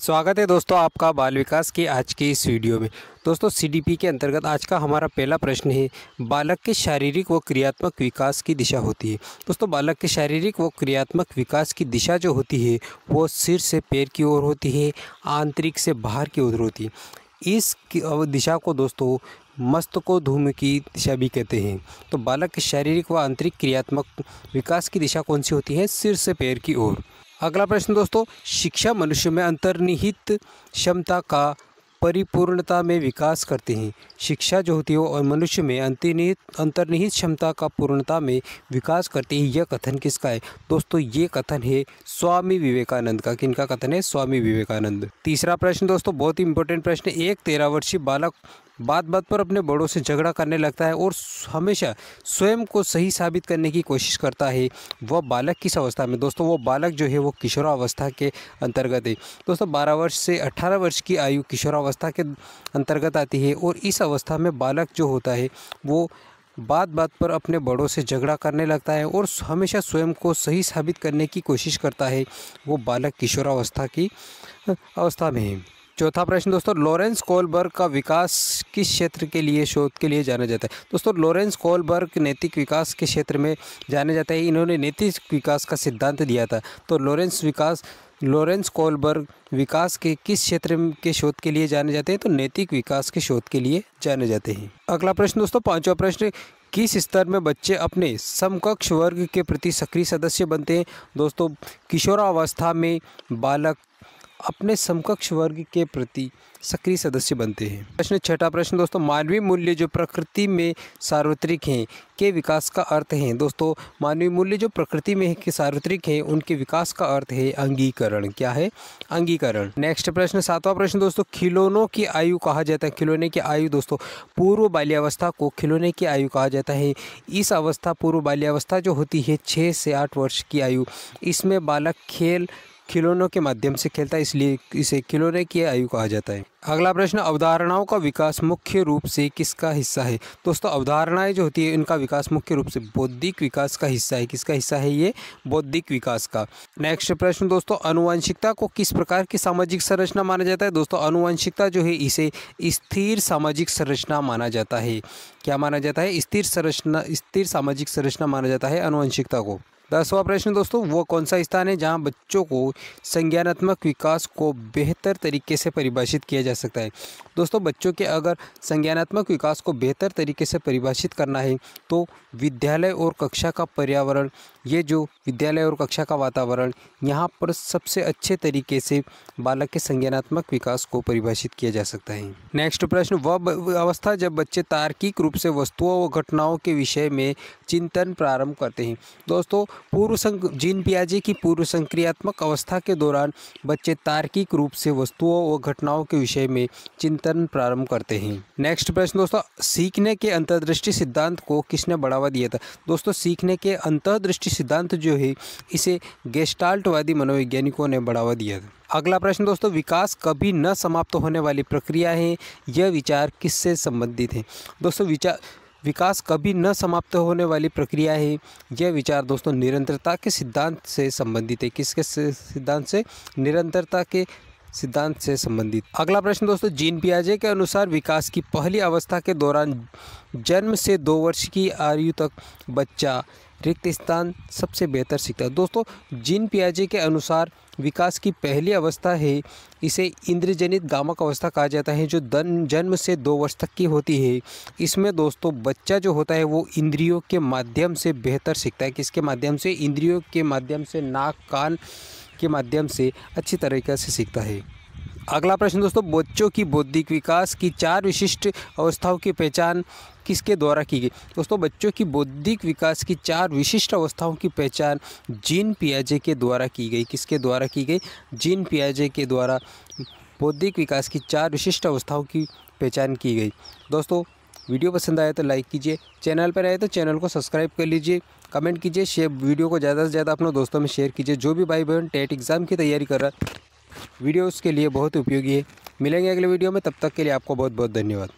स्वागत है दोस्तों आपका बाल विकास की आज की इस वीडियो में। दोस्तों सीडीपी के अंतर्गत आज का हमारा पहला प्रश्न है, बालक के शारीरिक व क्रियात्मक विकास की दिशा होती है। दोस्तों बालक के शारीरिक व क्रियात्मक विकास की दिशा जो होती है वो सिर से पैर की ओर होती है, आंतरिक से बाहर की ओर होती है। इस दिशा को दोस्तों मस्तकोध्म की दिशा भी कहते हैं। तो बालक के शारीरिक व आंतरिक क्रियात्मक विकास की दिशा कौन सी होती है? सिर से पैर की ओर। अगला प्रश्न दोस्तों, शिक्षा मनुष्य में अंतर्निहित क्षमता का परिपूर्णता में विकास करते हैं। शिक्षा जो होती है वो मनुष्य में अंतर्निहित क्षमता का पूर्णता में विकास करती है। यह कथन किसका है? दोस्तों ये कथन है स्वामी विवेकानंद का। किनका कथन है? स्वामी विवेकानंद। तीसरा प्रश्न दोस्तों बहुत ही इंपॉर्टेंट प्रश्न, एक 13 वर्षीय बालक बात बात पर अपने बड़ों से झगड़ा करने लगता है और हमेशा स्वयं को सही साबित करने की कोशिश करता है। वह बालक किस अवस्था में? दोस्तों वो बालक जो है वो किशोरावस्था के अंतर्गत है। दोस्तों 12 वर्ष से 18 वर्ष की आयु किशोरावस्था के अंतर्गत आती है और इस अवस्था में बालक जो होता है वो बात बात पर अपने बड़ों से झगड़ा करने लगता है और हमेशा स्वयं को सही साबित करने की कोशिश करता है। वो बालक किशोरावस्था की अवस्था में है। चौथा प्रश्न दोस्तों, लॉरेंस कोहलबर्ग का विकास किस क्षेत्र के लिए शोध के लिए जाना जाता है? दोस्तों लॉरेंस कोहलबर्ग नैतिक विकास के क्षेत्र में जाने जाता है। इन्होंने नैतिक विकास का सिद्धांत दिया था। तो लॉरेंस कोहलबर्ग विकास के किस क्षेत्र के शोध के लिए जाने जाते हैं? तो नैतिक विकास के शोध के लिए जाने जाते हैं। अगला प्रश्न दोस्तों पांचवा प्रश्न, किस स्तर में बच्चे अपने समकक्ष वर्ग के प्रति सक्रिय सदस्य बनते हैं? दोस्तों किशोरावस्था में बालक अपने समकक्ष वर्ग के प्रति सक्रिय सदस्य बनते हैं। प्रश्न छठा प्रश्न दोस्तों, मानवीय मूल्य जो प्रकृति में सार्वत्रिक हैं के विकास का अर्थ है? दोस्तों मानवीय मूल्य जो प्रकृति में के सार्वत्रिक हैं उनके विकास का अर्थ है अंगीकरण। क्या है? अंगीकरण। नेक्स्ट प्रश्न सातवां प्रश्न दोस्तों, खिलौनों की आयु कहा जाता है। खिलौने की आयु दोस्तों पूर्व बाल्यावस्था को खिलौने की आयु कहा जाता है। इस अवस्था पूर्व बाल्यावस्था जो होती है 6 से 8 वर्ष की आयु, इसमें बालक खिलौनों के माध्यम से खेलता है, इसलिए इसे खिलौने की आयु कहा जाता है। अगला प्रश्न, अवधारणाओं का विकास मुख्य रूप से किसका हिस्सा है? दोस्तों अवधारणाएं जो होती है इनका विकास मुख्य रूप से बौद्धिक विकास का हिस्सा है। किसका हिस्सा है? ये बौद्धिक विकास का। नेक्स्ट प्रश्न दोस्तों, आनुवंशिकता को किस प्रकार की सामाजिक संरचना माना जाता है? दोस्तों आनुवंशिकता जो है इसे स्थिर सामाजिक संरचना माना जाता है। क्या माना जाता है? स्थिर सामाजिक संरचना माना जाता है आनुवंशिकता को। 10वां प्रश्न दोस्तों, वो कौन सा स्थान है जहां बच्चों को संज्ञानात्मक विकास को बेहतर तरीके से परिभाषित किया जा सकता है? दोस्तों बच्चों के अगर संज्ञानात्मक विकास को बेहतर तरीके से परिभाषित करना है तो विद्यालय और कक्षा का पर्यावरण, ये जो विद्यालय और कक्षा का वातावरण, यहाँ पर सबसे अच्छे तरीके से बालक के संज्ञानात्मक विकास को परिभाषित किया जा सकता है। नेक्स्ट प्रश्न, वह अवस्था जब बच्चे तार्किक रूप से वस्तुओं व घटनाओं के विषय में चिंतन प्रारंभ करते हैं। दोस्तों जीन पियाजे की पूर्व संक्रियात्मक अवस्था के दौरान बच्चे तार्किक रूप से वस्तुओं व घटनाओं के विषय में चिंतन प्रारंभ करते हैं। नेक्स्ट प्रश्न दोस्तों, सीखने के अंतर्दृष्टि सिद्धांत को किसने बढ़ावा दिया था? दोस्तों सीखने के अंतर्दृष्टि सिद्धांत जो है इसे गेस्टाल्टवादी मनोवैज्ञानिकों ने बढ़ावा दिया था। अगला प्रश्न दोस्तों, विकास कभी न समाप्त होने वाली प्रक्रिया है, यह विचार किससे संबंधित है? दोस्तों विकास कभी न समाप्त होने वाली प्रक्रिया है, यह विचार दोस्तों निरंतरता के सिद्धांत से संबंधित है। किसके सिद्धांत से? निरंतरता के सिद्धांत से संबंधित। अगला प्रश्न दोस्तों, जीन पियाजे के अनुसार विकास की पहली अवस्था के दौरान जन्म से 2 वर्ष की आयु तक बच्चा रिक्त स्थान सबसे बेहतर सीखता है। दोस्तों जीन पियाजे के अनुसार विकास की पहली अवस्था है इसे इंद्रजनित गामक अवस्था कहा जाता है, जो जन्म से 2 वर्ष तक की होती है। इसमें दोस्तों बच्चा जो होता है वो इंद्रियों के माध्यम से बेहतर सीखता है। किसके माध्यम से? इंद्रियों के माध्यम से, नाक कान के माध्यम से अच्छी तरीके से सीखता है। अगला प्रश्न दोस्तों, बच्चों की बौद्धिक विकास की 4 विशिष्ट अवस्थाओं की पहचान किसके द्वारा की गई? दोस्तों बच्चों की बौद्धिक विकास की 4 विशिष्ट अवस्थाओं की पहचान जीन पियाजे के द्वारा की गई। किसके द्वारा की गई? जीन पियाजे के द्वारा बौद्धिक विकास की 4 विशिष्ट अवस्थाओं की पहचान की गई। दोस्तों वीडियो पसंद आया तो लाइक कीजिए, चैनल पर आए तो चैनल को सब्सक्राइब कर लीजिए, कमेंट कीजिए, शेयर वीडियो को ज़्यादा से ज़्यादा अपने दोस्तों में शेयर कीजिए। जो भी भाई बहन टेट एग्ज़ाम की तैयारी कर रहा है वीडियो उसके लिए बहुत उपयोगी है। मिलेंगे अगले वीडियो में, तब तक के लिए आपको बहुत बहुत धन्यवाद।